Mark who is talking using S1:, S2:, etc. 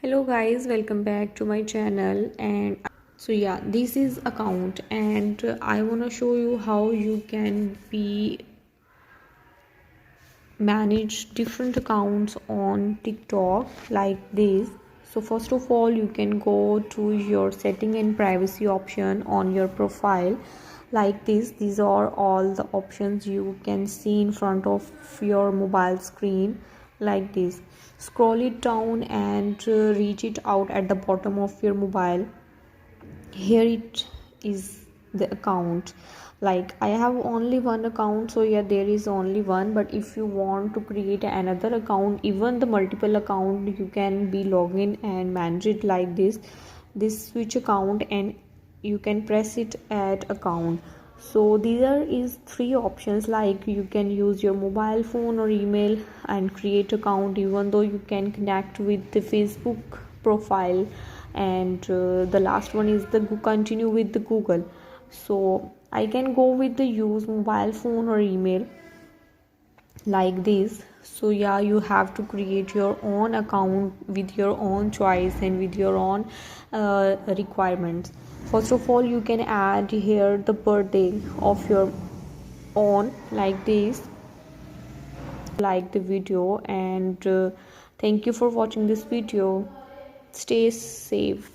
S1: Hello guys, welcome back to my channel. And so yeah, this is account and I want to show you how you can be manage different accounts on TikTok like this. So first of all, you can go to your setting and privacy option on your profile like this. These are all the options you can see in front of your mobile screen like this. Scroll it down and reach it out at the bottom of your mobile. Here it is, the account. Like I have only one account, so yeah, there is only one. But if you want to create another account, even the multiple account, you can be login and manage it like this switch account, and you can press it at account. So there is three options, like you can use your mobile phone or email and create account, even though you can connect with the Facebook profile. And the last one is the continue with the Google. So I can go with the use mobile phone or email like this. So yeah, you have to create your own account with your own choice and with your own requirements. First of all, you can add here the birthday of your own like this. Like the video, and thank you for watching this video. Stay safe.